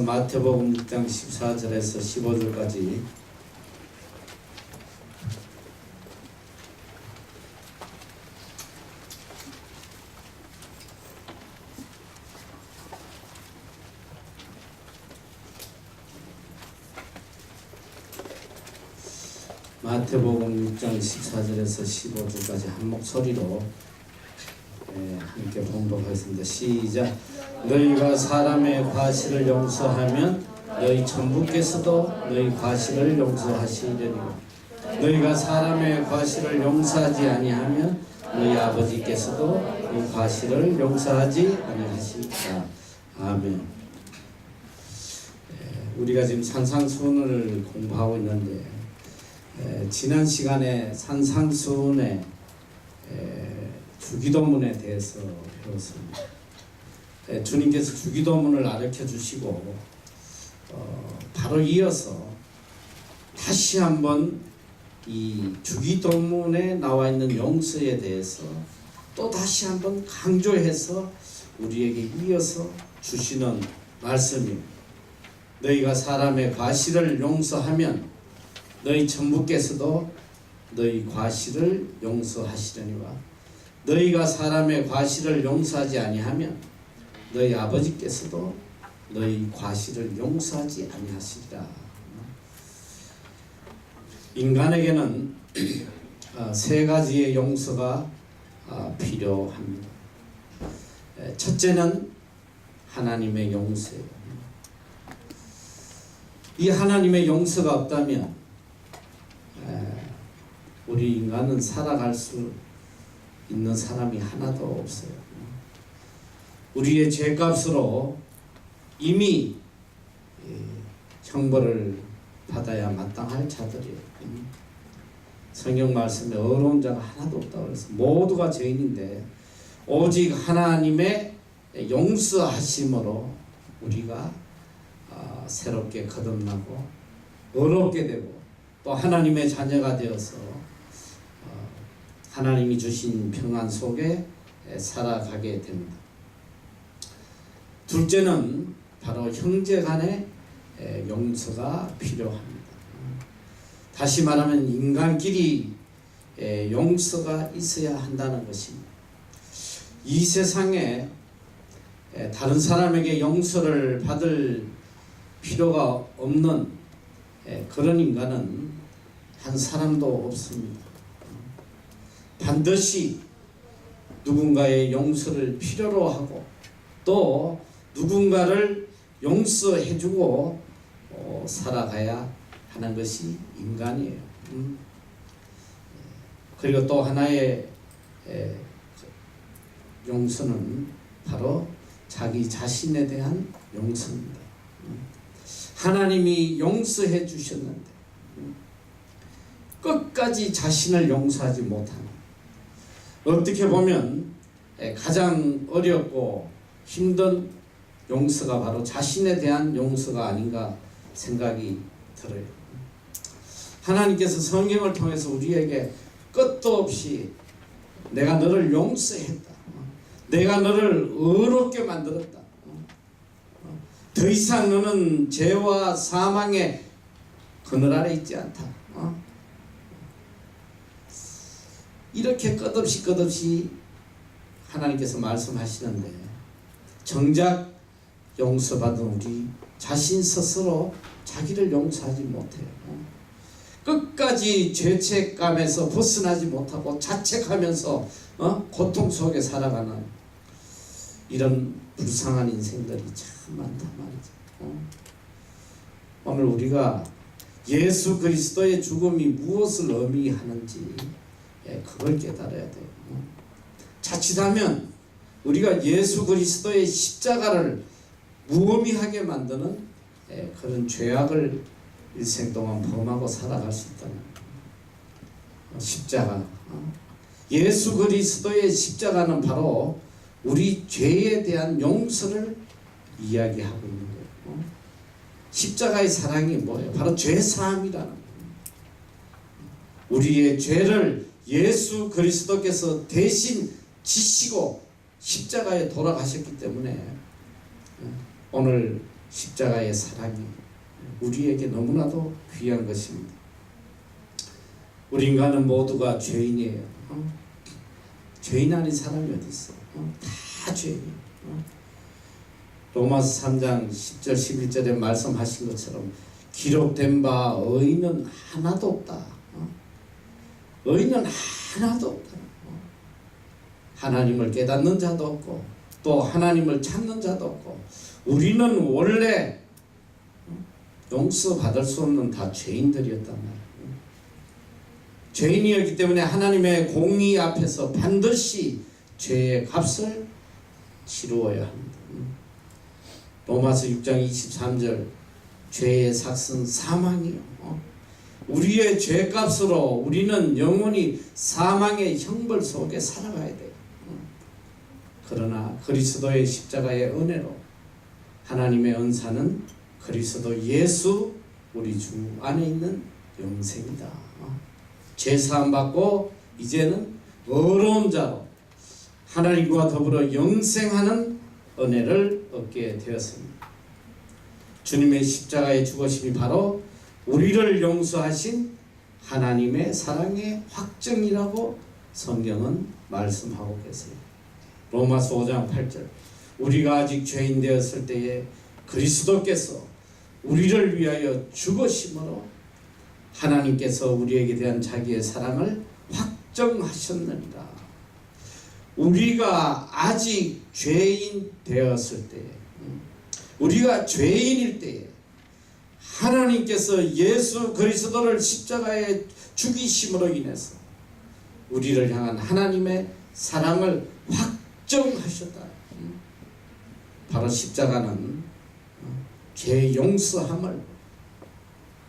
마태복음 6장 14절에서 15절까지 마태복음 6장 14절에서 15절까지 한 목소리로 함께 봉독하겠습니다. 시작. 너희가 사람의 과실을 용서하면 너희 천부께서도 너희 과실을 용서하시려니와 너희가 사람의 과실을 용서하지 아니하면 너희 아버지께서도 그 과실을 용서하지 아니하시리라. 아멘. 우리가 지금 산상수훈을 공부하고 있는데 지난 시간에 산상수훈의 주기도문에 대해서 배웠습니다. 주님께서 주기도문을 가르쳐 주시고 바로 이어서 다시 한번 이 주기도문에 나와 있는 용서에 대해서 또 다시 한번 강조해서 우리에게 이어서 주시는 말씀입니다. 너희가 사람의 과실을 용서하면 너희 천부께서도 너희 과실을 용서하시려니와 너희가 사람의 과실을 용서하지 아니하면 너희 아버지께서도 너희 과실을 용서하지 아니하시리라. 인간에게는 세 가지의 용서가 필요합니다. 첫째는 하나님의 용서예요. 이 하나님의 용서가 없다면 우리 인간은 살아갈 수 있는 사람이 하나도 없어요. 우리의 죄값으로 이미 형벌을 받아야 마땅할 자들이에요. 성경 말씀에 어려운 자가 하나도 없다고 그래서 모두가 죄인인데 오직 하나님의 용서하심으로 우리가 새롭게 거듭나고 의롭게 되고 또 하나님의 자녀가 되어서 하나님이 주신 평안 속에 살아가게 됩니다. 둘째는 바로 형제 간의 용서가 필요합니다. 다시 말하면 인간끼리 용서가 있어야 한다는 것입니다. 이 세상에 다른 사람에게 용서를 받을 필요가 없는 그런 인간은 한 사람도 없습니다. 반드시 누군가의 용서를 필요로 하고 또 누군가를 용서해주고 살아가야 하는 것이 인간이에요. 그리고 또 하나의 용서는 바로 자기 자신에 대한 용서입니다. 하나님이 용서해 주셨는데 끝까지 자신을 용서하지 못하는, 어떻게 보면 가장 어렵고 힘든 용서가 바로 자신에 대한 용서가 아닌가 생각이 들어요. 하나님께서 성경을 통해서 우리에게 끝도 없이 내가 너를 용서했다, 내가 너를 의롭게 만들었다, 더 이상 너는 죄와 사망의 그늘 아래 있지 않다, 이렇게 끝없이 하나님께서 말씀하시는데 정작 용서받은 우리 자신 스스로 자기를 용서하지 못해요. 끝까지 죄책감에서 벗어나지 못하고 자책하면서 고통 속에 살아가는 이런 불쌍한 인생들이 참 많단 말이죠. 오늘 우리가 예수 그리스도의 죽음이 무엇을 의미하는지 그걸 깨달아야 돼요. 자칫하면 우리가 예수 그리스도의 십자가를 무의미하게 만드는 그런 죄악을 일생 동안 범하고 살아갈 수 있다는 십자가. 예수 그리스도의 십자가는 바로 우리 죄에 대한 용서를 이야기하고 있는 거예요. 십자가의 사랑이 뭐예요? 바로 죄사함이라는 거예요. 우리의 죄를 예수 그리스도께서 대신 지시고 십자가에 돌아가셨기 때문에 오늘 십자가의 사랑이 우리에게 너무나도 귀한 것입니다. 우리 인간은 모두가 죄인이에요. 죄인 아닌 사람이 어디 있어? 다 죄인이에요. 로마서 3장 10절 11절에 말씀하신 것처럼 기록된 바 의인은 하나도 없다. 의인은 하나도 없다. 하나님을 깨닫는 자도 없고 또 하나님을 찾는 자도 없고 우리는 원래 용서받을 수 없는 다 죄인들이었단 말이에요. 죄인이었기 때문에 하나님의 공의 앞에서 반드시 죄의 값을 치루어야 합니다. 로마서 6장 23절 죄의 삭은 사망이요. 우리의 죄값으로 우리는 영원히 사망의 형벌 속에 살아가야 돼요. 그러나 그리스도의 십자가의 은혜로 하나님의 은사는 그리스도 예수 우리 주 안에 있는 영생이다. 죄사함 받고 이제는 의로운 자로 하나님과 더불어 영생하는 은혜를 얻게 되었습니다. 주님의 십자가의 죽으심이 바로 우리를 용서하신 하나님의 사랑의 확증이라고 성경은 말씀하고 계세요. 로마서 5장 8절 우리가 아직 죄인 되었을 때에 그리스도께서 우리를 위하여 죽으심으로 하나님께서 우리에게 대한 자기의 사랑을 확정하셨느니라. 우리가 아직 죄인 되었을 때에 우리가 죄인일 때에 하나님께서 예수 그리스도를 십자가에 죽이심으로 인해서 우리를 향한 하나님의 사랑을 확정하셨다. 바로 십자가는 죄 용서함을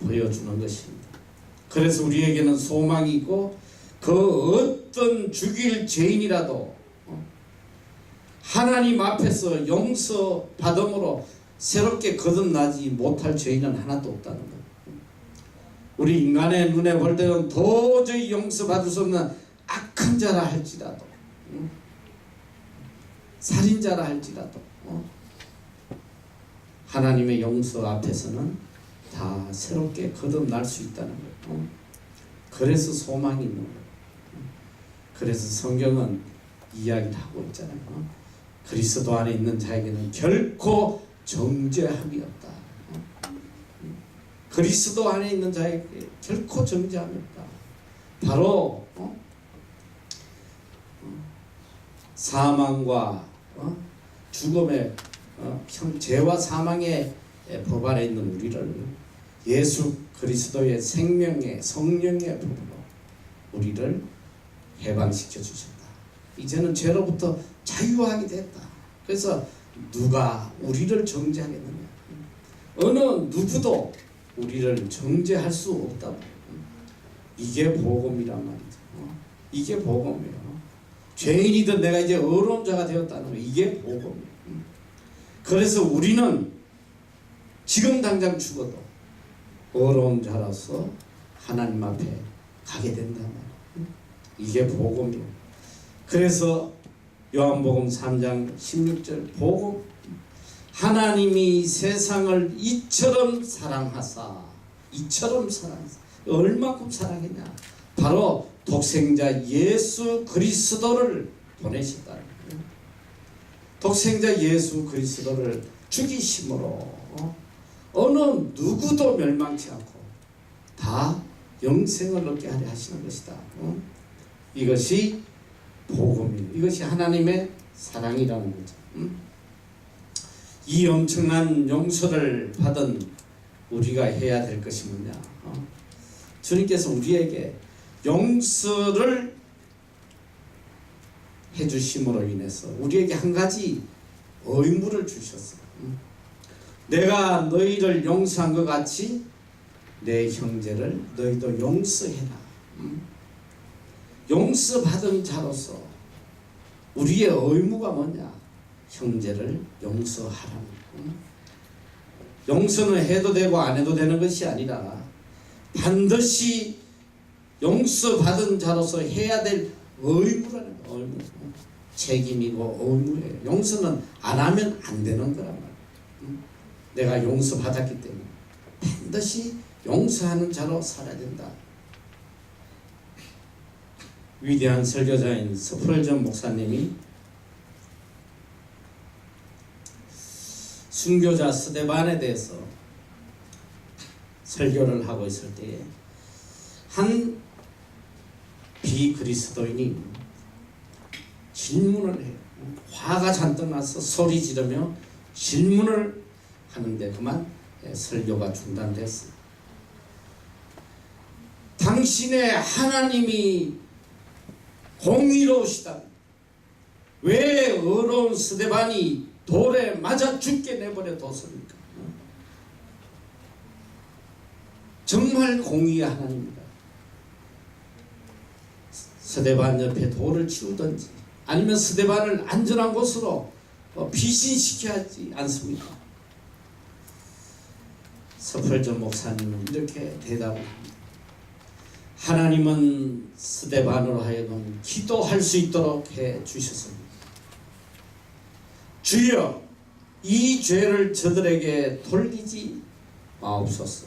보여주는 것입니다. 그래서 우리에게는 소망이 있고 그 어떤 죽일 죄인이라도 하나님 앞에서 용서받음으로 새롭게 거듭나지 못할 죄인은 하나도 없다는 것. 우리 인간의 눈에 볼 때는 도저히 용서받을 수 없는 악한 자라 할지라도 살인자라 할지라도 하나님의 용서 앞에서는 다 새롭게 거듭날 수 있다는 거예요. 그래서 소망이 있는 거예요. 그래서 성경은 이야기를 하고 있잖아요. 그리스도 안에 있는 자에게는 결코 정죄함이 없다. 그리스도 안에 있는 자에게 결코 정죄함이 없다. 바로 사망과 죽음의 죄와 사망의 법 아래 있는 우리를 예수 그리스도의 생명의 성령의 법으로 우리를 해방시켜 주셨다. 이제는 죄로부터 자유하게 됐다. 그래서 누가 우리를 정죄하겠느냐? 어느 누구도 우리를 정죄할 수 없다. 이게 복음이란 말이죠. 이게 복음이에요. 죄인이든 내가 이제 의로운 자가 되었다는 거, 이게 복음이에요. 그래서 우리는 지금 당장 죽어도 의로운 자로서 하나님 앞에 가게 된단 말이에요. 이게 복음이에요. 그래서 요한복음 3장 16절 복음, 하나님이 세상을 이처럼 사랑하사, 얼마큼 사랑했냐? 바로 독생자 예수 그리스도를 보내셨다. 독생자 예수 그리스도를 죽이심으로 어느 누구도 멸망치 않고 다 영생을 얻게 하려 하시는 것이다. 이것이 복음이에요. 이것이 하나님의 사랑이라는 거죠. 이 엄청난 용서를 받은 우리가 해야 될 것이 뭐냐? 주님께서 우리에게 용서를 해주심으로 인해서 우리에게 한 가지 의무를 주셨어요. 내가 너희를 용서한 것 같이 내 형제를 너희도 용서해라. 용서받은 자로서 우리의 의무가 뭐냐? 형제를 용서하라는 거예요. 용서는 해도 되고 안 해도 되는 것이 아니라 반드시 용서받은 자로서 해야 될 의무라는 거예요. 의무. 책임이고 의무예요. 용서는 안 하면 안 되는 거란 말이에요. 내가 용서받았기 때문에 반드시 용서하는 자로 살아야 된다. 위대한 설교자인 스펄전 목사님이 순교자 스데반에 대해서 설교를 하고 있을 때에 한 비그리스도인이 질문을 해요. 화가 잔뜩 나서 소리 지르며 질문을 하는데 그만 설교가 중단됐어요. 당신의 하나님이 공의로우시다. 왜 어려운 스데반이 돌에 맞아 죽게 내버려 뒀습니까? 정말 공의의 하나님입니다. 스데반 옆에 돌을 치우든지 아니면 스데반을 안전한 곳으로 피신시켜야 하지 않습니까? 스펄전 목사님은 이렇게 대답합니다. 하나님은 스데반으로 하여금 기도할 수 있도록 해 주셨습니다. 주여, 이 죄를 저들에게 돌리지 마옵소서.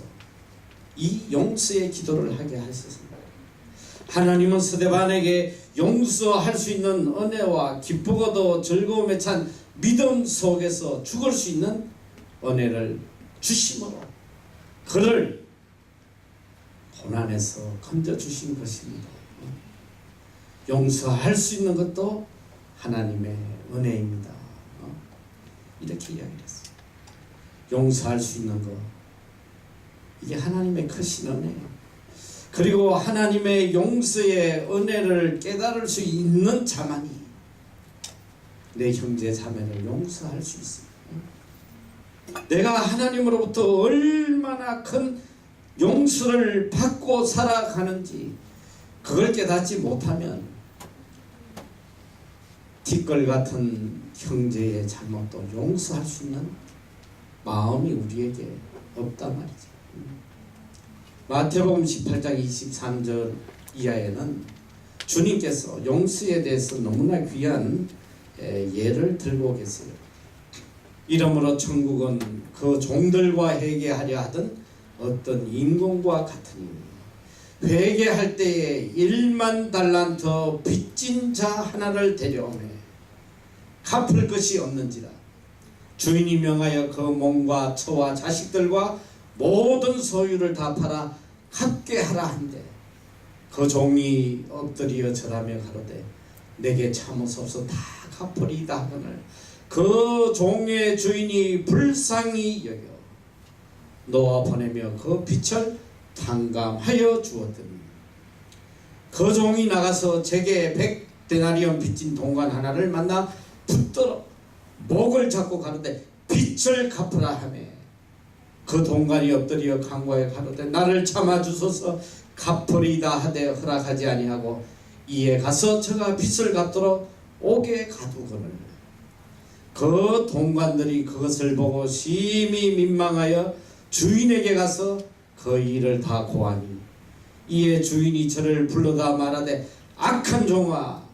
이 용서의 기도를 하게 하셨습니다. 하나님은 스데반에게 용서할 수 있는 은혜와 기쁘고도 즐거움에 찬 믿음 속에서 죽을 수 있는 은혜를 주심으로 그를 고난에서 건져주신 것입니다. 용서할 수 있는 것도 하나님의 은혜입니다. 이렇게 이야기를 했어요. 용서할 수 있는 것, 이게 하나님의 크신 은혜예요. 그리고 하나님의 용서의 은혜를 깨달을 수 있는 자만이 내 형제 자매를 용서할 수 있습니다. 내가 하나님으로부터 얼마나 큰 용서를 받고 살아가는지 그걸 깨닫지 못하면 티끌 같은 형제의 잘못도 용서할 수 있는 마음이 우리에게 없단 말이죠. 마태복음 18장 23절 이하에는 주님께서 용서에 대해서 너무나 귀한 예를 들고 계세요. 이러므로 천국은 그 종들과 회개하려 하던 어떤 임금과 같으니 회개할 때에 1만 달란트 빚진 자 하나를 데려오매 갚을 것이 없는지라 주인이 명하여 그 몸과 처와 자식들과 모든 소유를 다 팔아 갚게 하라 한데 그 종이 엎드려 절하며 가로되 내게 참으소서 다 갚으리이다 하거늘 그 종의 주인이 불쌍히 여겨 놓아 보내며 그 빚을 탕감하여 주었더니 그 종이 나가서 제게 100데나리온 빚진 동관 하나를 만나 붙들어 목을 잡고 가는데 빚을 갚으라 하며 그 동관이 엎드려 간구하여 가로되 나를 참아주소서 갚으리이다 하되 허락하지 아니하고 이에 가서 저가 빚을 갚도록 옥에 가두거늘 그 동관들이 그것을 보고 심히 민망하여 주인에게 가서 그 일을 다 고하니 이에 주인이 저를 불러다 말하되 악한 종아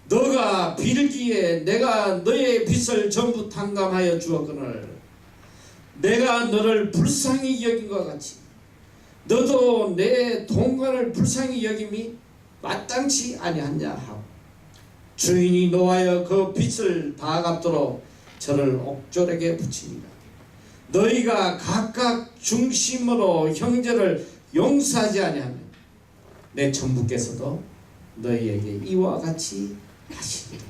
너가 빌기에 내가 너의 빚을 전부 탕감하여 주었거늘 내가 너를 불쌍히 여긴 것 같이 너도 내 동관을 불쌍히 여김이 마땅치 아니하냐 하고 주인이 노하여 그 빚을 다 갚도록 저를 옥졸에게 붙입니다. 너희가 각각 중심으로 형제를 용서하지 아니하면 내 천부께서도 너희에게 이와 같이 하시리라.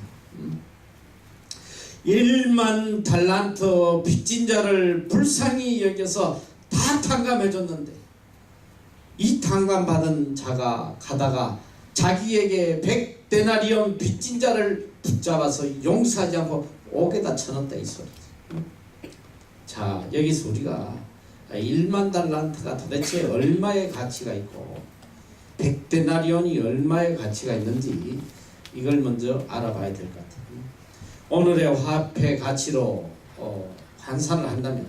1만 달란트 빚진 자를 불쌍히 여겨서 다 탕감해 줬는데 이 탕감받은 자가 가다가 자기에게 100데나리온 빚진 자를 붙잡아서 용서하지 않고 옥에다 쳐넣었다 이 소리지. 자, 여기서 우리가 1만 달란트가 도대체 얼마의 가치가 있고 100데나리온이 얼마의 가치가 있는지 이걸 먼저 알아봐야 될 것 같아요. 오늘의 화폐 가치로 환산을 한다면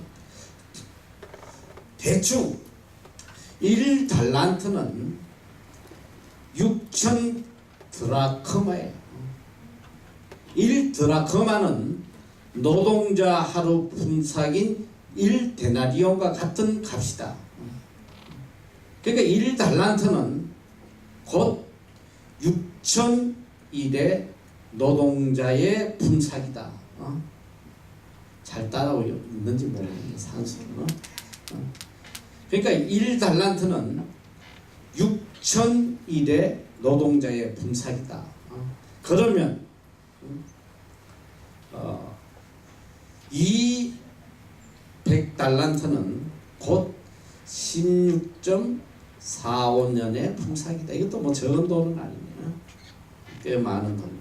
대충 1달란트는 6천 드라크마예요. 1드라크마는 노동자 하루 품삯인 1데나리온과 같은 값이다. 그러니까 1달란트는 곧 6,000일의 노동자의 품삯이다. 잘 따라오고 있는지 모르겠는데 산수는. 그러니까 1달란트는 6,000일의 노동자의 품삯이다. 그러면 이 100달란트는 곧 16.45년의 품삯이다. 이것도 뭐 적은 돈은 아니냐. 꽤 많은 돈.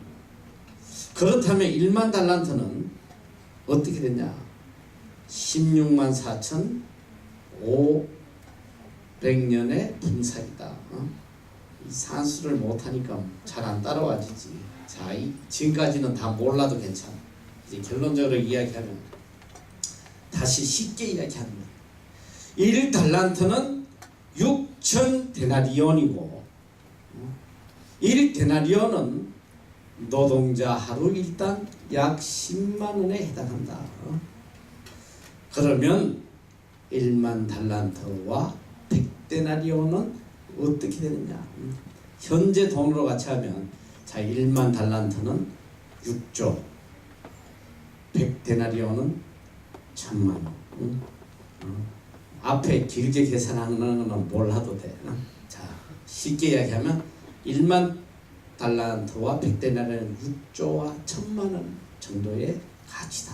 그렇다면 1만 달란트는 어떻게 되냐? 16만 4,500년의 품삯이다. 이 산수를 못하니까 잘 안 따라와지지. 자, 지금까지는 다 몰라도 괜찮아. 이제 결론적으로 이야기하면 다시 쉽게 이야기하는 거야. 1달란트는 6,000데나리온이고 1데나리온은 노동자 하루 일당 약 10만 원에 해당한다. 그러면 1만 달란트와 100데나리온은 어떻게 되느냐? 현재 돈으로 같이 하면 자 1만 달란트는 6조, 100데나리온은 1,000만 원. 앞에 길게 계산하는 거는 몰라도 돼. 자 쉽게 이야기하면 1만 달란트와 100데나리온은 6조와 1,000만 원 정도의 가치다.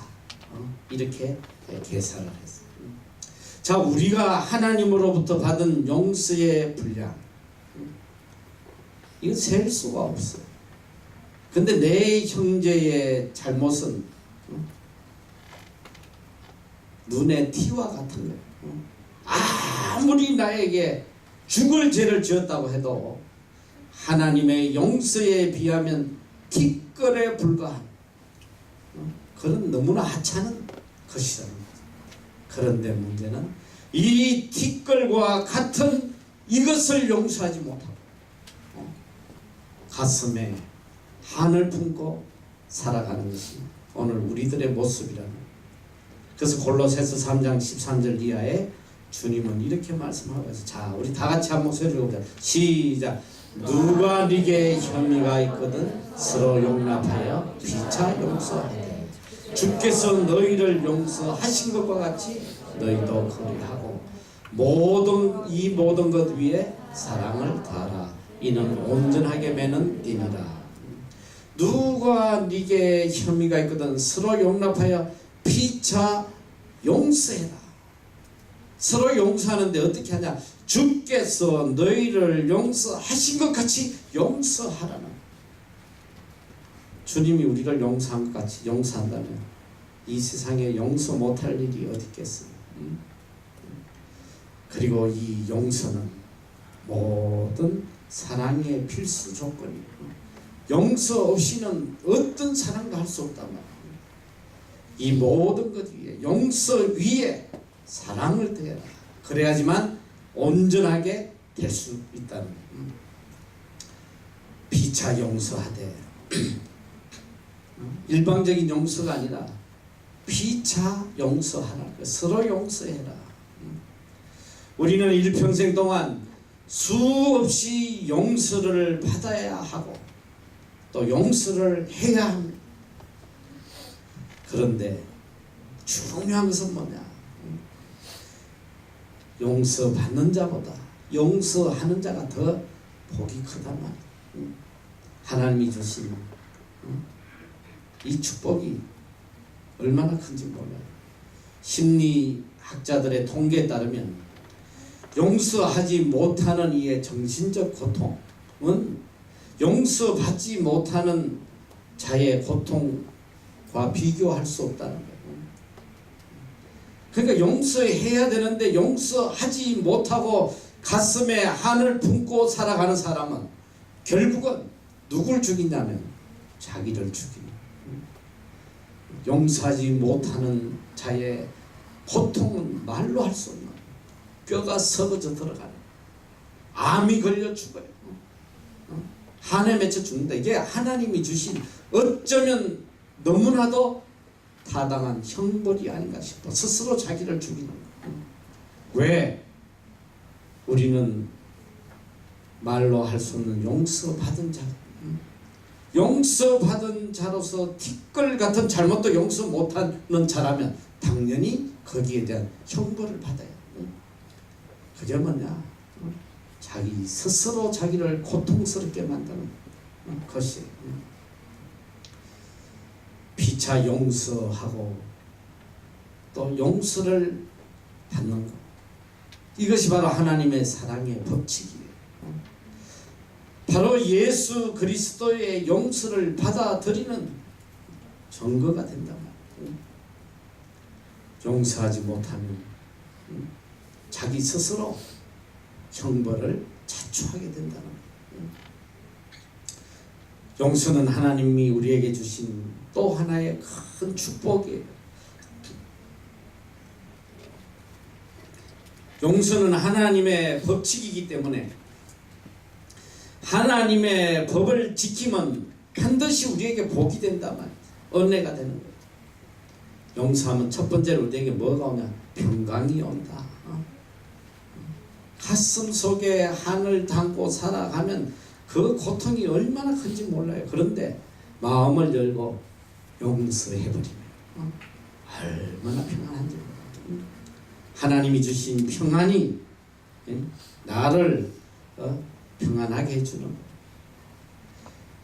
이렇게 계산을 했어. 자, 우리가 하나님으로부터 받은 용서의 분량, 이거 셀 수가 없어요. 근데 내 형제의 잘못은 눈에 티와 같은 거예요. 아무리 나에게 죽을 죄를 지었다고 해도 하나님의 용서에 비하면 티끌에 불과한 그런 너무나 하찮은 것이라는 거죠. 그런데 문제는 이 티끌과 같은 이것을 용서하지 못하고 가슴에 한을 품고 살아가는 것이 오늘 우리들의 모습이라는 거예요. 그래서 골로새서 3장 13절 이하에 주님은 이렇게 말씀하고 있어요. 자, 우리 다 같이 한 목소리로 보자. 시작. 누가 네게 혐의가 있거든 서로 용납하여 피차 용서하되 주께서 너희를 용서하신 것과 같이 너희도 그리하고 이 모든 것 위에 사랑을 다하라. 이는 온전하게 매는 띠니라. 누가 네게 혐의가 있거든 서로 용납하여 피차 용서해라. 서로 용서하는데 어떻게 하냐? 주께서 너희를 용서하신 것 같이 용서하라는. 주님이 우리를 용서한 것 같이 용서한다면 이 세상에 용서 못할 일이 어디 있겠어요? 그리고 이 용서는 모든 사랑의 필수 조건이고 용서 없이는 어떤 사랑도 할 수 없단 말이에요. 이 모든 것 위에 용서 위에 사랑을 더해라. 그래야지만 온전하게 될 수 있다는 거예요. 피차 용서하되 일방적인 용서가 아니라 피차 용서하라. 서로 용서해라. 우리는 일평생 동안 수없이 용서를 받아야 하고 또 용서를 해야 합니다. 그런데 중요한 것은 뭐냐? 용서받는 자보다 용서하는 자가 더 복이 크단 말이에요. 하나님이 주신 이 축복이 얼마나 큰지 몰라요. 심리학자들의 통계에 따르면 용서하지 못하는 이의 정신적 고통은 용서받지 못하는 자의 고통과 비교할 수 없다는 거예요. 그러니까 용서해야 되는데 용서하지 못하고 가슴에 한을 품고 살아가는 사람은 결국은 누굴 죽이냐면 자기를 죽이는. 용서하지 못하는 자의 고통은 말로 할 수 없는, 뼈가 썩어져 들어가는, 암이 걸려 죽어요. 한에 맺혀 죽는다. 이게 하나님이 주신 어쩌면 너무나도 타당한 형벌이 아닌가 싶어. 스스로 자기를 죽이는 거예요. 왜? 우리는 말로 할 수 없는 용서받은 자, 용서받은 자로서 티끌 같은 잘못도 용서 못하는 자라면 당연히 거기에 대한 형벌을 받아야 돼. 그게 뭐냐? 자기 스스로 자기를 고통스럽게 만드는 것이 피차 용서하고 또 용서를 받는 것, 이것이 바로 하나님의 사랑의 법칙이에요. 바로 예수 그리스도의 용서를 받아들이는 증거가 된단 말이에요. 용서하지 못하면 자기 스스로 형벌을 자초하게 된다는 거예요. 용서는 하나님이 우리에게 주신 또 하나의 큰 축복이에요. 용서는 하나님의 법칙이기 때문에 하나님의 법을 지키면 반드시 우리에게 복이 된단 말이에요. 은혜가 되는 거예요. 용서하면 첫 번째로 우리에게 뭐가 오냐? 평강이 온다. 가슴 속에 한을 담고 살아가면 그 고통이 얼마나 큰지 몰라요. 그런데 마음을 열고 용서해버리면 얼마나 평안한지 몰라요. 하나님이 주신 평안이 나를 평안하게 해주는 거예요.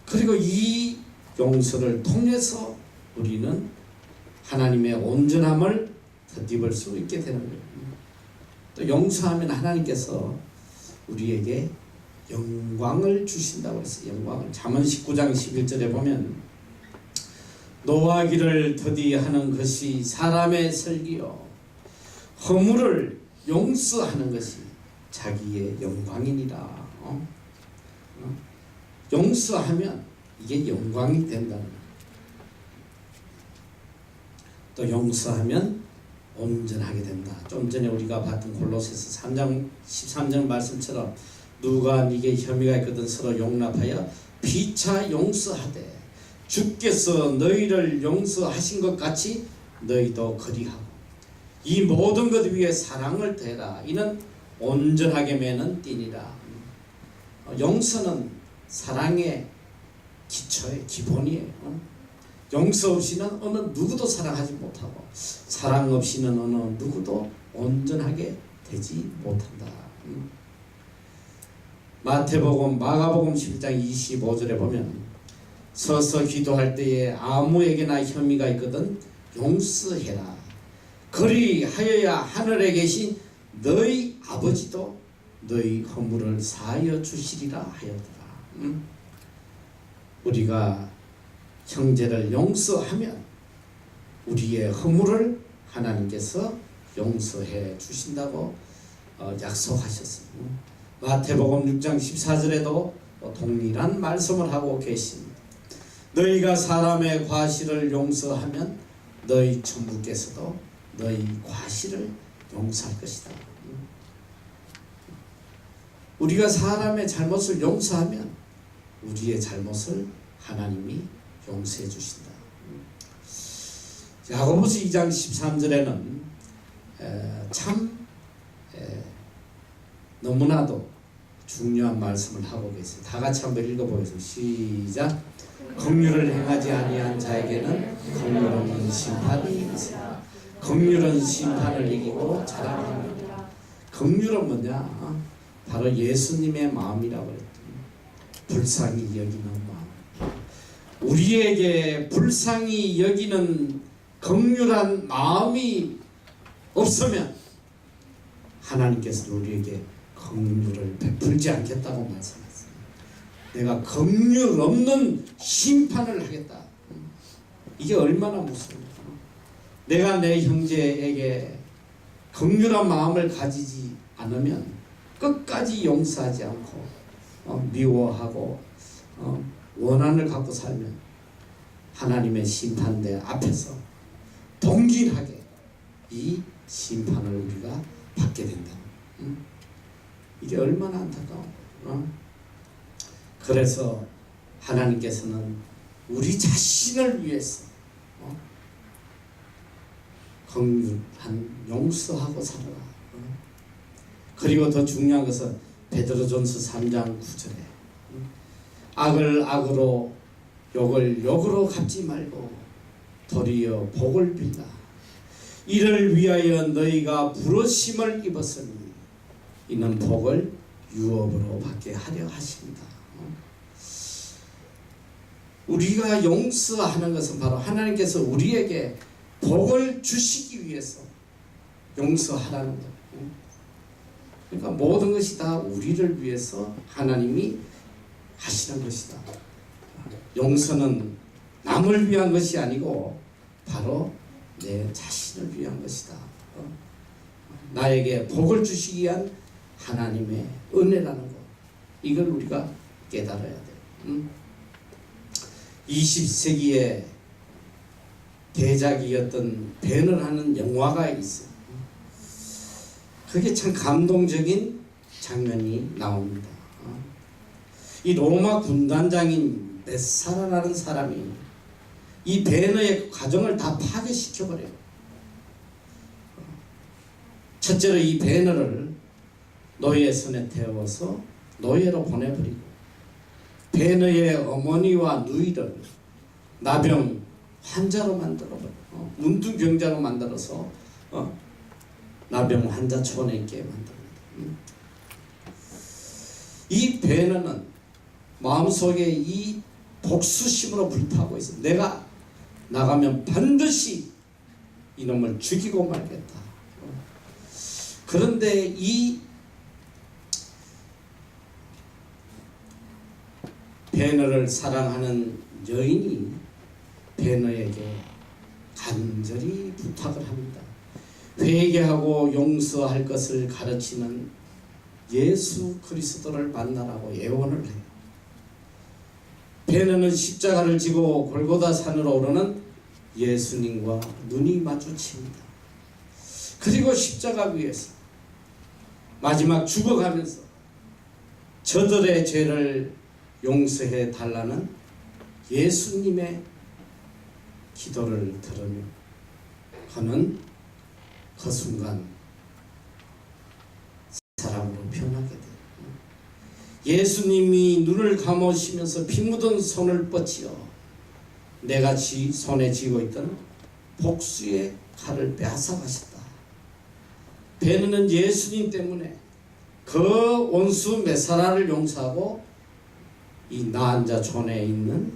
그리고 이 용서를 통해서 우리는 하나님의 온전함을 덧입을 수 있게 되는 거예요. 또 용서하면 하나님께서 우리에게 영광을 주신다고 했어요. 영광을. 잠언 19장 11절에 보면 노하기를 더디하는 것이 사람의 설기요 허물을 용서하는 것이 자기의 영광이니라. 용서하면 이게 영광이 된다는 거예요. 또 용서하면 온전하게 된다. 좀 전에 우리가 봤던 골로새서 3장 13절 말씀처럼 누가 네게 혐의가 있거든 서로 용납하여 피차 용서하되 주께서 너희를 용서하신 것 같이 너희도 그리하고 이 모든 것 위에 사랑을 더해라. 이는 온전하게 매는 띠니라. 용서는 사랑의 기초의 기본이에요. 용서 없이는 어느 누구도 사랑하지 못하고 사랑 없이는 어느 누구도 온전하게 되지 못한다. 마태복음 마가복음 11장 25절에 보면 서서 기도할 때에 아무에게나 혐의가 있거든 용서해라. 그리하여야 하늘에 계신 너희 아버지도 너희 허물을 사하여 주시리라 하였더라. 우리가 형제를 용서하면 우리의 허물을 하나님께서 용서해 주신다고 약속하셨습니다. 마태복음 6장 14절에도 동일한 말씀을 하고 계십니다. 너희가 사람의 과실을 용서하면 너희 천부께서도 너희 과실을 용서할 것이다. 우리가 사람의 잘못을 용서하면 우리의 잘못을 하나님이 용서해 주신다. 야고보서 2장 13절에는 참 너무나도 중요한 말씀을 하고 계세요. 다 같이 한번 읽어보겠습니다. 시작. 긍휼을 행하지 아니한 자에게는 긍휼 없는 심판이 있으나 긍휼은 심판을 이기고 자랑합니다. 긍휼은 뭐냐? 바로 예수님의 마음이라고 그랬더니 불쌍히 여기는 마음. 우리에게 불쌍히 여기는 긍휼한 마음이 없으면 하나님께서 우리에게 긍휼을 베풀지 않겠다고 말씀했어요. 내가 긍휼 없는 심판을 하겠다. 이게 얼마나 무서워요. 내가 내 형제에게 긍휼한 마음을 가지지 않으면 끝까지 용서하지 않고 미워하고 원한을 갖고 살면 하나님의 심판대 앞에서 동일하게 이 심판을 우리가 받게 된다. 이게 얼마나 안타까워. 그래서 하나님께서는 우리 자신을 위해서 긍휼한 용서하고 살아라. 그리고 더 중요한 것은 베드로전서 3장 9절에 악을 악으로 욕을 욕으로 갚지 말고 도리어 복을 빌라. 이를 위하여 너희가 부르심을 입었으니 이는 복을 유업으로 받게 하려 하십니다. 우리가 용서하는 것은 바로 하나님께서 우리에게 복을 주시기 위해서 용서하라는 것. 그러니까 모든 것이 다 우리를 위해서 하나님이 하시는 것이다. 용서는 남을 위한 것이 아니고 바로 내 자신을 위한 것이다. 나에게 복을 주시기 위한 하나님의 은혜라는 것. 이걸 우리가 깨달아야 돼. 20세기에 대작이었던 벤을 하는 영화가 있어요. 그게 참 감동적인 장면이 나옵니다. 이 로마 군단장인 메사라라는 사람이 이 벤의 가정을 다 파괴시켜버려요. 첫째로 이 벤을 노예 손에 태워서 노예로 보내버리고 벤의 어머니와 누이를 나병 환자로 만들어버려요. 문둥병자로 만들어서 나병 환자촌에 있게 만듭니다. 이 베너는 마음속에 이 복수심으로 불타고 있어. 내가 나가면 반드시 이놈을 죽이고 말겠다. 그런데 이 베너를 사랑하는 여인이 베너에게 간절히 부탁을 합니다. 회개하고 용서할 것을 가르치는 예수 그리스도를 만나라고 예언을 해요. 베너는 십자가를 지고 골고다 산으로 오르는 예수님과 눈이 마주칩니다. 그리고 십자가 위에서 마지막 죽어가면서 저들의 죄를 용서해 달라는 예수님의 기도를 들으며 그는 그 순간 사람으로 변하게 돼요. 예수님이 눈을 감으시면서 피 묻은 손을 뻗치어 내가 손에 쥐고 있던 복수의 칼을 빼앗아가셨다. 베느는 예수님 때문에 그 원수 메사라를 용서하고 이 나한자촌에 있는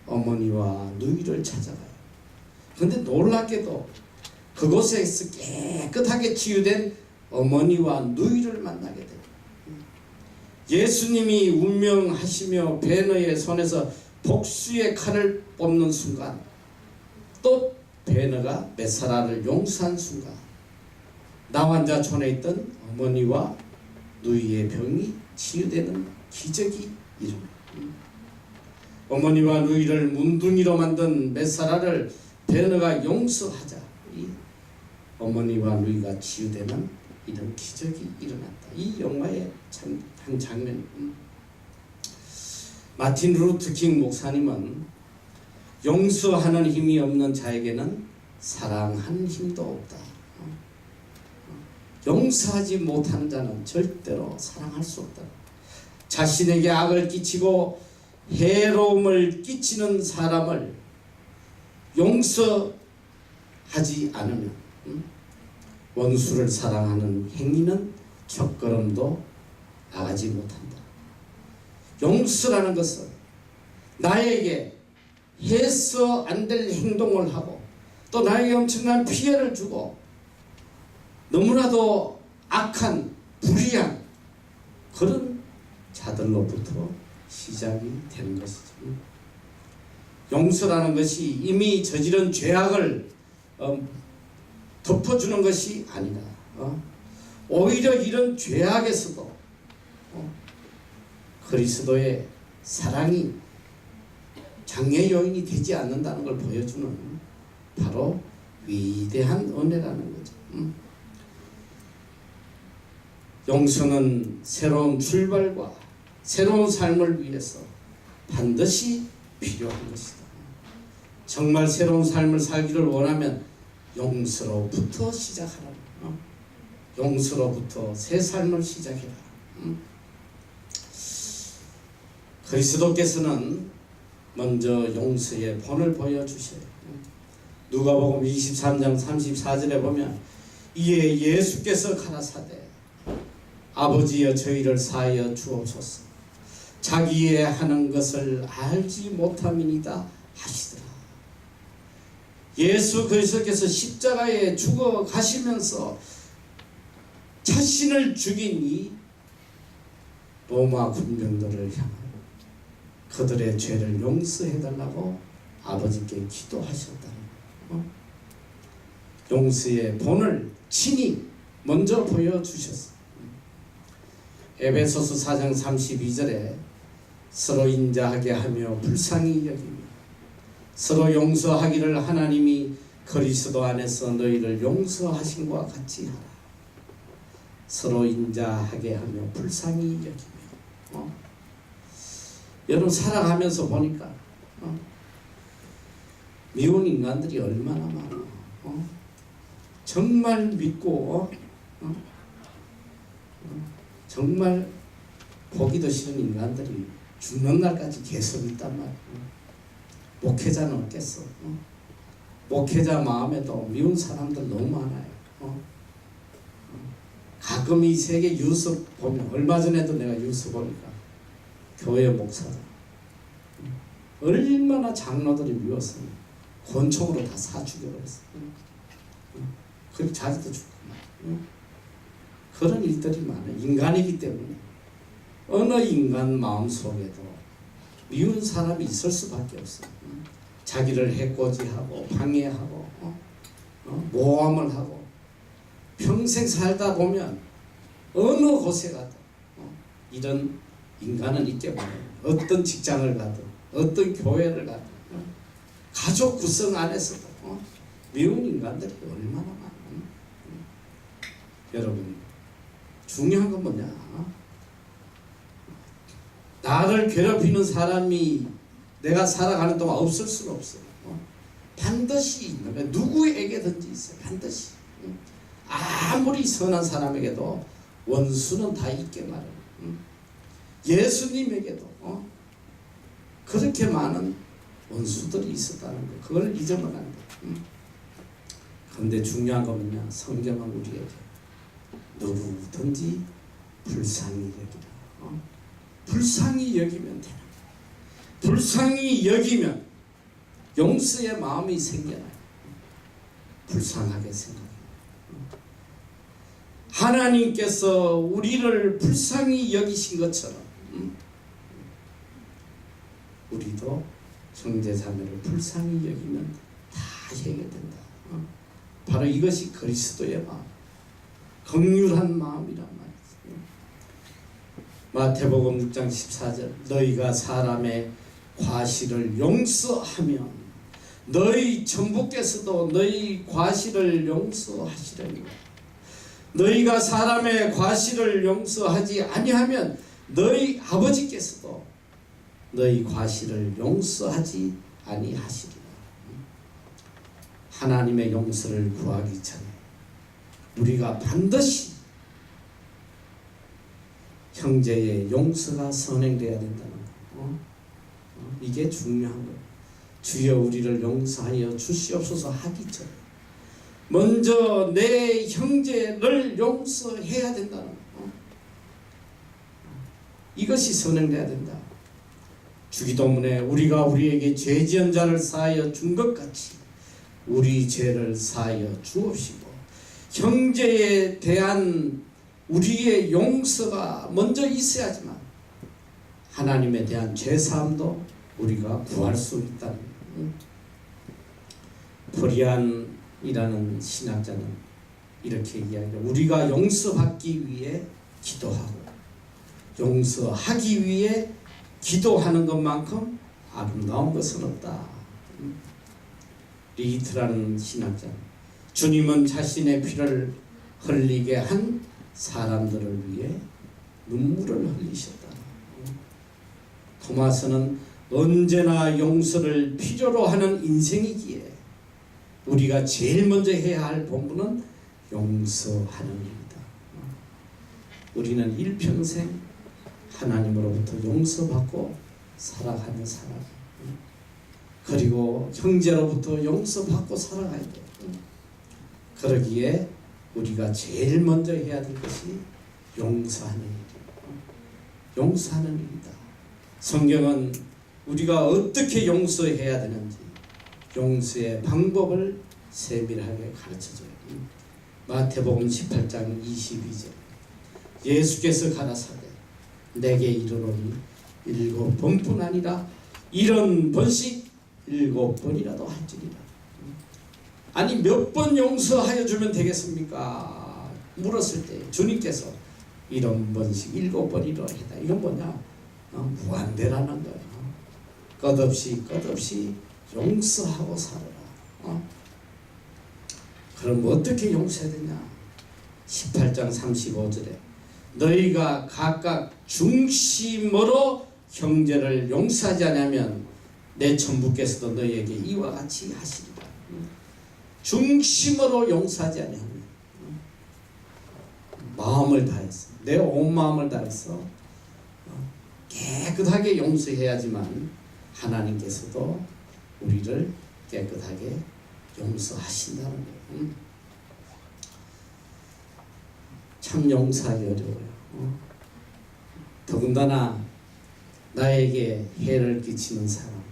어머니와 누이를 찾아가요. 그런데 놀랍게도 그곳에서 깨끗하게 치유된 어머니와 누이를 만나게 돼요. 예수님이 운명하시며 베너의 손에서 복수의 칼을 뽑는 순간 또 베너가 메사라를 용서한 순간 나환자촌에 있던 어머니와 누이의 병이 치유되는 기적이 일어납니다. 어머니와 누이를 문둥이로 만든 메사라를 베너가 용서하자 이 어머니와 누이가 치유되는 이런 기적이 일어났다. 이 영화의 참 한 장면. 마틴 루터 킹 목사님은 용서하는 힘이 없는 자에게는 사랑하는 힘도 없다. 용서하지 못하는 자는 절대로 사랑할 수 없다. 자신에게 악을 끼치고 해로움을 끼치는 사람을 용서하지 않으면 원수를 사랑하는 행위는 첫걸음도 나가지 못한다. 용서라는 것은 나에게 해서 안 될 행동을 하고 또 나에게 엄청난 피해를 주고 너무나도 악한 불의한 그런 자들로부터 시작이 되는 것이죠. 용서라는 것이 이미 저지른 죄악을 덮어주는 것이 아니라 오히려 이런 죄악에서도 그리스도의 사랑이 장애 요인이 되지 않는다는 걸 보여주는 바로 위대한 은혜라는 거죠. 용서는 새로운 출발과 새로운 삶을 위해서 반드시 필요한 것이다. 정말 새로운 삶을 살기를 원하면 용서로부터 시작하라. 용서로부터 새 삶을 시작해라. 그리스도께서는 먼저 용서의 본을 보여주셔요. 누가복음 23장 34절에 보면 이에 예수께서 가라사대 아버지여 저희를 사하여 주옵소서 자기의 하는 것을 알지 못함이니이다 하시더라. 예수 그리스도께서 십자가에 죽어 가시면서 자신을 죽인 이 로마 군병들을 향하여 그들의 죄를 용서해달라고 아버지께 기도하셨다는 용서의 본을 친히 먼저 보여주셨어요. 에베소서 4장 32절에 서로 인자하게 하며 불쌍히 여기며 서로 용서하기를 하나님이 그리스도 안에서 너희를 용서하신 것 같이 하라. 서로 인자하게 하며 불쌍히 여기며 여러분 살아가면서 보니까 미운 인간들이 얼마나 많아. 정말 믿고 정말 보기도 싫은 인간들이 죽는 날까지 계속 있단 말이야. 목회자는 어땠어? 목회자 마음에도 미운 사람들 너무 많아요. 가끔 이 세계 뉴스 보면 얼마 전에도 내가 뉴스 보니까 교회 목사들 얼마나 장로들이 미웠으면 권총으로 다 사 죽여버렸어. 그리고 자기도 죽고 그런 일들이 많아요. 인간이기 때문에 어느 인간 마음속에도 미운 사람이 있을 수밖에 없어요. 자기를 해코지하고 방해하고 모함을 하고 평생 살다 보면 어느 곳에 가도 이런 인간은 있게 마련해요. 어떤 직장을 가든 어떤 교회를 가든 가족 구성 안에서도 미운 인간들이 얼마나 많아. 여러분 중요한 건 뭐냐? 나를 괴롭히는 사람이 내가 살아가는 동안 없을 수가 없어요. 반드시 있는 거예요. 누구에게든지 있어요. 반드시. 아무리 선한 사람에게도 원수는 다 있게 마련해요. 예수님에게도 그렇게 많은 원수들이 있었다는 거, 그걸 잊으면 안 돼. 그런데 중요한 건 뭐냐? 성경은 우리에게 누구든지 불쌍히 여기라. 불쌍히 여기면 되는 거야. 불쌍히 여기면 용서의 마음이 생겨나요. 불쌍하게 생각해요. 하나님께서 우리를 불쌍히 여기신 것처럼 우리도 형제자매를 불쌍히 여기면 다 해결된다. 바로 이것이 그리스도의 마음, 긍휼한 마음이란 말이죠. 마태복음 6장 14절 너희가 사람의 과실을 용서하면 너희 천부께서도 너희 과실을 용서하시려니와 너희가 사람의 과실을 용서하지 아니하면 너희 아버지께서도 너희 과실을 용서하지 아니하시리라. 하나님의 용서를 구하기 전에 우리가 반드시 형제의 용서가 선행되어야 된다는 거. 이게 중요한 거예요. 주여 우리를 용서하여 주시옵소서 하기 전에 먼저 내 형제를 용서해야 된다는 거. 이것이 선행되어야 된다. 주기도문에 우리가 우리에게 죄 지은 자를 사하여 준 것 같이 우리 죄를 사하여 주옵시고 형제에 대한 우리의 용서가 먼저 있어야지만 하나님에 대한 죄사함도 우리가 구할 수 있다는 거예요. 포리안이라는 신학자는 이렇게 이야기해요. 우리가 용서받기 위해 기도하고 용서하기 위해 기도하는 것만큼 아름다운 것은 없다. 리히트라는 신학자는 주님은 자신의 피를 흘리게 한 사람들을 위해 눈물을 흘리셨다. 토마스는 언제나 용서를 필요로 하는 인생이기에 우리가 제일 먼저 해야 할 본분은 용서하는 일이다. 우리는 일평생 하나님으로부터 용서받고 살아가는 사람, 그리고 형제로부터 용서받고 살아가야 돼. 그러기에 우리가 제일 먼저 해야 될 것이 용서하는 일이다. 용서하는 일이다. 성경은 우리가 어떻게 용서해야 되는지 용서의 방법을 세밀하게 가르쳐줘요. 마태복음 18장 22절 예수께서 가라사대 내게 이르노니 7번뿐 아니라 70번씩 7번이라도 할지니라. 아니 몇 번 용서하여 주면 되겠습니까? 물었을 때 주님께서 70번씩 7번이라 했다. 이건 뭐냐? 무한대라는 거예요. 끝없이 용서하고 살아라. 그럼 어떻게 용서해야 되냐? 18장 35절에 너희가 각각 중심으로 형제를 용서하지 않으면 내 천부께서도 너희에게 이와 같이 하시리라. 중심으로 용서하지 않으면 마음을 다해서 내 온 마음을 다해서 깨끗하게 용서해야지만 하나님께서도 우리를 깨끗하게 용서하신다는 거예요. 참 용서하기 어려워요. 더군다나 나에게 해를 끼치는 사람,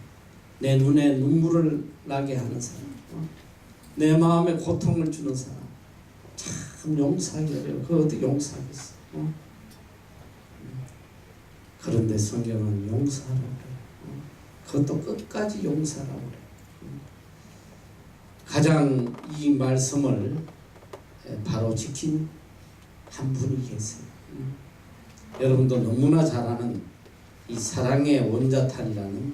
내 눈에 눈물을 나게 하는 사람, 내 마음에 고통을 주는 사람, 참 용서하기 어려워요. 그걸 어떻게 용서하겠어? 그런데 성경은 용서하라고 그래요. 그것도 끝까지 용서하라고 그래요. 가장 이 말씀을 바로 지킨 한 분이 계세요. 여러분도 너무나 잘 아는 이 사랑의 원자탄이라는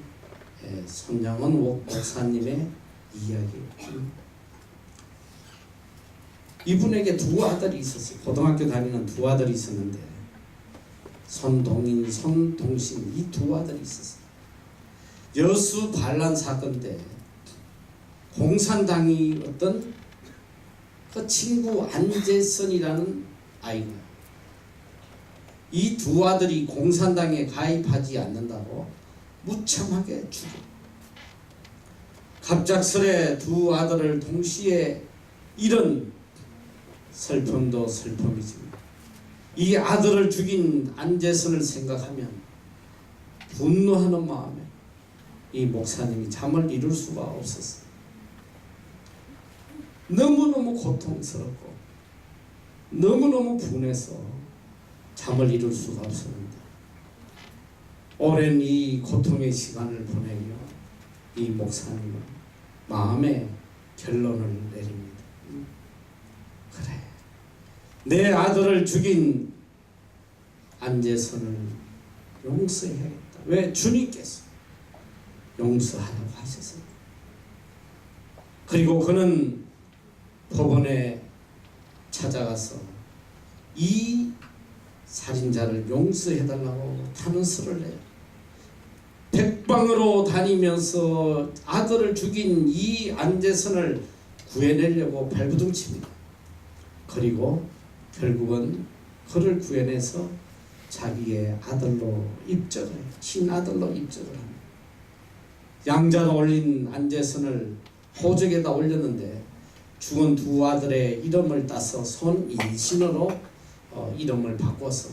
손양원 목사님의 이야기예요. 이분에게 두 아들이 있었어요. 고등학교 다니는 두 아들이 있었는데 손동인, 손동신 이 두 아들이 있었어요. 여수 반란 사건 때 공산당이 어떤 그 친구 안재선이라는 아이가 이 두 아들이 공산당에 가입하지 않는다고 무참하게 죽어. 갑작스레 두 아들을 동시에 잃은 슬픔도 슬픔이지만 이 아들을 죽인 안재선을 생각하면 분노하는 마음에 이 목사님이 잠을 이룰 수가 없었어요. 너무너무 고통스럽고 너무너무 분해서 잠을 이룰 수가 없었는데 오랜 이 고통의 시간을 보내며 이 목사님은 마음의 결론을 내립니다. 그래, 내 아들을 죽인 안재선을 용서해야겠다. 왜? 주님께서 용서하라고 하셨어요. 그리고 그는 법원에 찾아가서 이 살인자를 용서해달라고 탄원서를 내요. 백방으로 다니면서 아들을 죽인 이 안재선을 구해내려고 발부둥칩니다. 그리고 결국은 그를 구해내서 자기의 아들로 입적을 해요. 친아들로 입적을 합니다. 양자로 올린 안재선을 호적에다 올렸는데 죽은 두 아들의 이름을 따서 손인신으로 이름을 바꿔서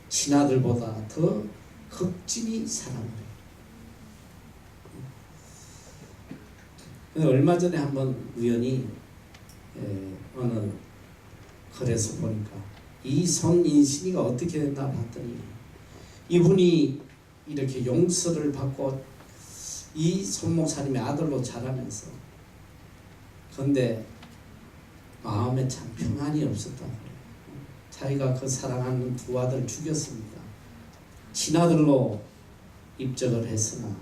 친아들보다 더 극진히 사랑을 해요. 얼마 전에 한번 우연히 어느 글에서 보니까 이 손인신이가 어떻게 됐나 봤더니 이분이 이렇게 용서를 받고 이 손목사님의 아들로 자라면서 그런데 마음에 참 평안이 없었다고 그래요. 자기가 그 사랑하는 두 아들 죽였습니다. 친아들로 입적을 했으나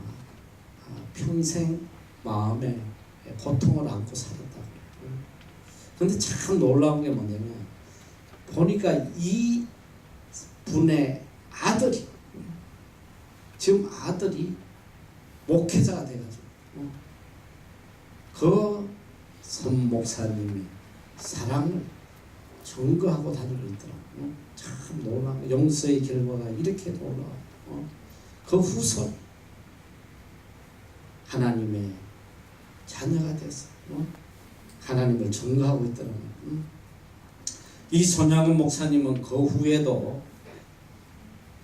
평생 마음에 고통을 안고 살았다고 그래요. 그런데 참 놀라운 게 뭐냐면 보니까 이 분의 아들이 지금 아들이 목회자가 돼가지고 그 권 목사님의 사랑을 증거하고 다니고 있더라고요. 참 놀라워. 용서의 결과가 이렇게 놀라워. 그 후손 하나님의 자녀가 돼서 하나님을 증거하고 있더라고요. 이 손양은 목사님은 그 후에도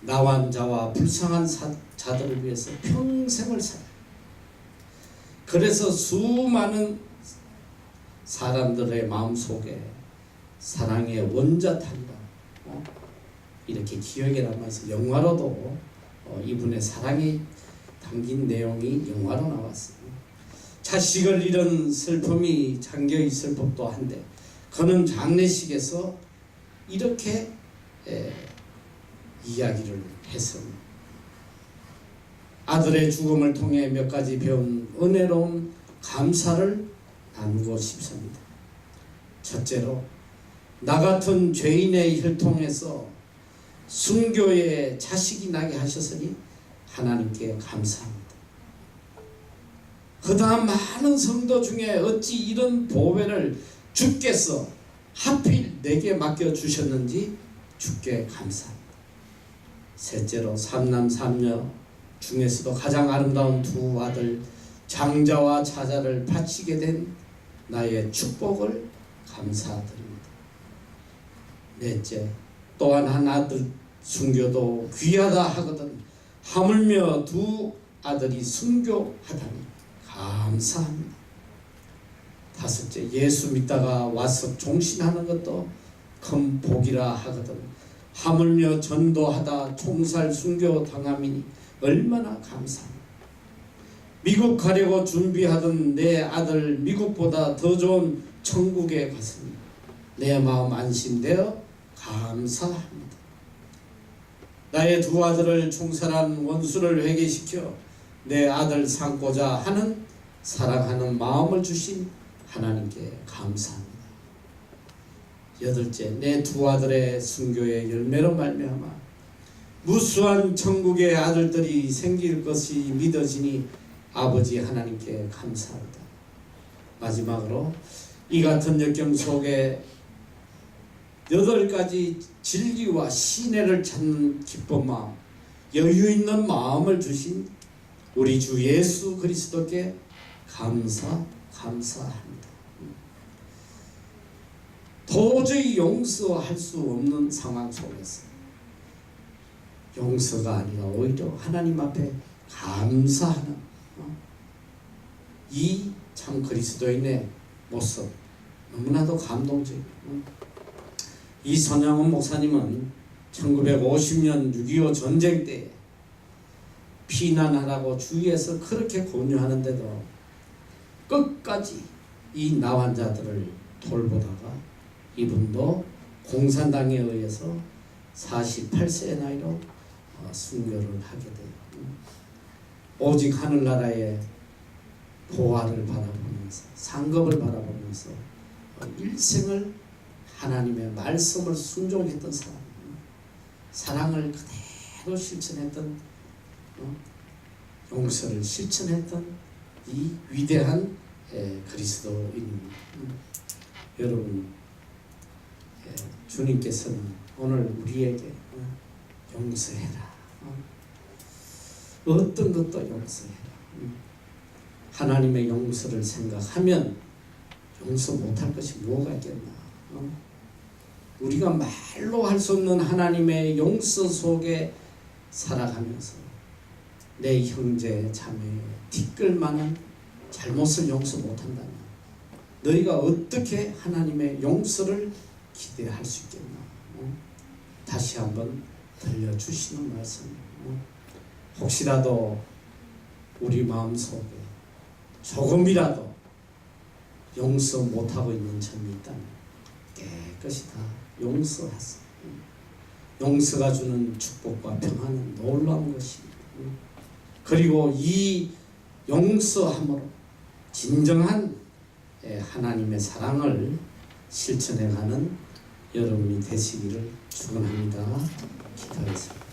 나환자와 불쌍한 자들을 위해서 평생을 살아요. 그래서 수많은 사람들의 마음속에 사랑의 원자탄이다 이렇게 기억에 남아서 영화로도 이분의 사랑이 담긴 내용이 영화로 나왔습니다. 자식을 잃은 슬픔이 장교의 슬픔도 한데 그는 장례식에서 이렇게 이야기를 했습니다. 아들의 죽음을 통해 몇 가지 배운 은혜로운 감사를 나누고 싶습니다. 첫째로 나 같은 죄인의 혈통에서 순교의 자식이 나게 하셨으니 하나님께 감사합니다. 그 다음 많은 성도 중에 어찌 이런 보배를 주께서 하필 내게 맡겨주셨는지 주께 감사합니다. 셋째로 삼남 삼녀 중에서도 가장 아름다운 두 아들 장자와 차자를 바치게 된 나의 축복을 감사드립니다. 넷째, 또한 한 아들 순교도 귀하다 하거든 하물며 두 아들이 순교하다니 감사합니다. 다섯째, 예수 믿다가 와서 종신하는 것도 큰 복이라 하거든 하물며 전도하다 총살 순교 당함이니 얼마나 감사합니다. 미국 가려고 준비하던 내 아들 미국보다 더 좋은 천국에 갔습니다. 내 마음 안심되어 감사합니다. 나의 두 아들을 총살한 원수를 회개시켜 내 아들 삼고자 하는 사랑하는 마음을 주신 하나님께 감사합니다. 여덟째, 내 두 아들의 순교의 열매로 말미암아 무수한 천국의 아들들이 생길 것이 믿어지니 아버지 하나님께 감사합니다. 마지막으로 이 같은 역경 속에 8가지 진리와 신뢰를 찾는 기쁜 마음, 여유 있는 마음을 주신 우리 주 예수 그리스도께 감사합니다. 도저히 용서할 수 없는 상황 속에서 용서가 아니라 오히려 하나님 앞에 감사하는 이 참 그리스도인의 모습 너무나도 감동적이에요. 이 손양원 목사님은 1950년 6.25 전쟁 때 피난하라고 주위에서 그렇게 권유하는데도 끝까지 이 나환자들을 돌보다가 이분도 공산당에 의해서 48세의 나이로 순교를 하게 돼요. 오직 하늘나라의 보화를 바라보면서 상급을 바라보면서 일생을 하나님의 말씀을 순종했던 사람, 사랑을 그대로 실천했던 용서를 실천했던 이 위대한 그리스도인입니다. 여러분, 주님께서는 오늘 우리에게 용서해라, 어떤 것도 용서해라. 하나님의 용서를 생각하면 용서 못할 것이 뭐가 있겠나. 우리가 말로 할 수 없는 하나님의 용서 속에 살아가면서 내 형제 자매의 티끌만한 잘못을 용서 못한다면 너희가 어떻게 하나님의 용서를 기대할 수 있겠나. 다시 한번 들려주시는 말씀입니다. 혹시라도 우리 마음속에 조금이라도 용서 못하고 있는 점이 있다면 깨끗이 다 용서하세요. 용서가 주는 축복과 평안은 놀라운 것입니다. 그리고 이 용서함으로 진정한 하나님의 사랑을 실천해가는 여러분이 되시기를 축원합니다. 기도하겠습니다.